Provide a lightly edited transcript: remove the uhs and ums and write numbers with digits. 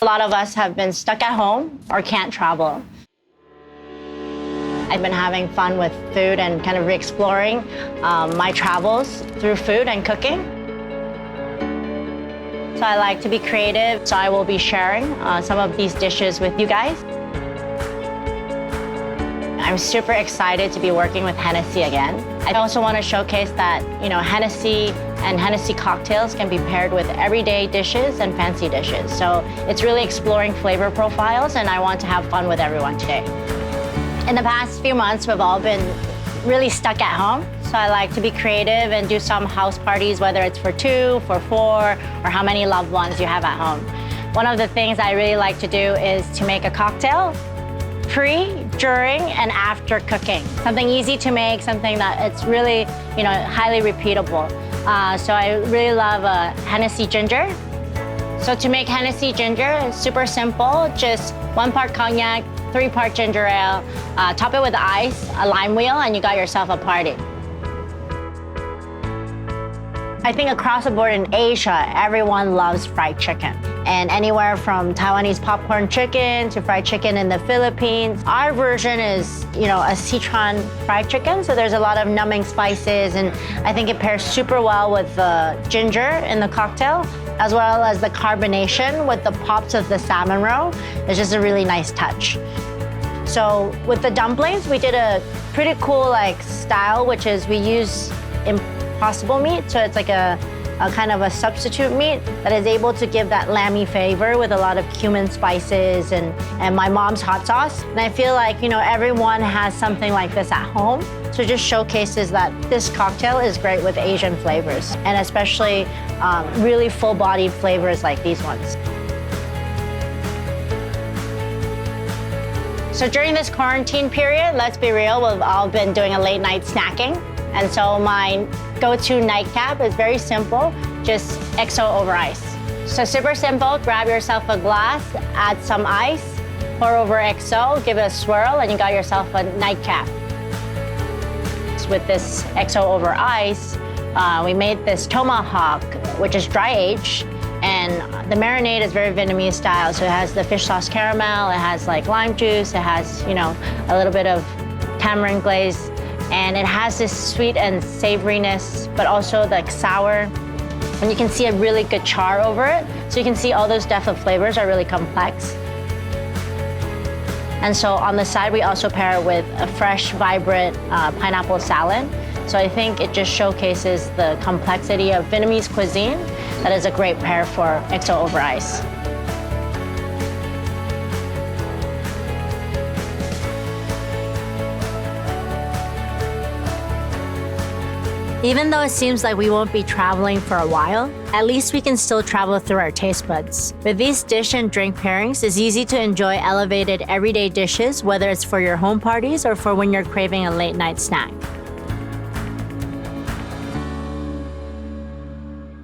A lot of us have been stuck at home or can't travel. I've been having fun with food and kind of re-exploring my travels through food and cooking. So I like to be creative, so I will be sharing some of these dishes with you guys. I'm super excited to be working with Hennessy again. I also want to showcase that, Hennessy and Hennessy cocktails can be paired with everyday dishes and fancy dishes. So it's really exploring flavor profiles, and I want to have fun with everyone today. In the past few months, we've all been really stuck at home. So I like to be creative and do some house parties, whether it's for 2, for 4, or how many loved ones you have at home. One of the things I really like to do is to make a cocktail pre, during, and after cooking. Something easy to make, something that it's really, highly repeatable. So I really love Hennessy ginger. So to make Hennessy ginger, it's super simple. Just 1 part cognac, 3 part ginger ale, top it with ice, a lime wheel, and you got yourself a party. I think across the board in Asia, everyone loves fried chicken. And anywhere from Taiwanese popcorn chicken to fried chicken in the Philippines. Our version is, a Sichuan fried chicken. So there's a lot of numbing spices, and I think it pairs super well with the ginger in the cocktail, as well as the carbonation with the pops of the salmon roe. It's just a really nice touch. So with the dumplings, we did a pretty cool style, which is we use impossible meat. So it's like a kind of a substitute meat that is able to give that lamby flavor with a lot of cumin spices and my mom's hot sauce. And I feel like, everyone has something like this at home. So it just showcases that this cocktail is great with Asian flavors, and especially really full-bodied flavors like these ones. So during this quarantine period, let's be real, we've all been doing a late night snacking. And so my go-to nightcap is very simple, just XO over ice. So super simple, grab yourself a glass, add some ice, pour over XO, give it a swirl, and you got yourself a nightcap. With this XO over ice, we made this tomahawk, which is dry aged, and the marinade is very Vietnamese style. So it has the fish sauce caramel, it has lime juice, it has, a little bit of tamarind glaze, and it has this sweet and savoriness, but also sour. And you can see a really good char over it. So you can see all those depth of flavors are really complex. And so on the side, we also pair it with a fresh, vibrant pineapple salad. So I think it just showcases the complexity of Vietnamese cuisine. That is a great pair for XO over ice. Even though it seems like we won't be traveling for a while, at least we can still travel through our taste buds. With these dish and drink pairings, it's easy to enjoy elevated everyday dishes, whether it's for your home parties or for when you're craving a late night snack.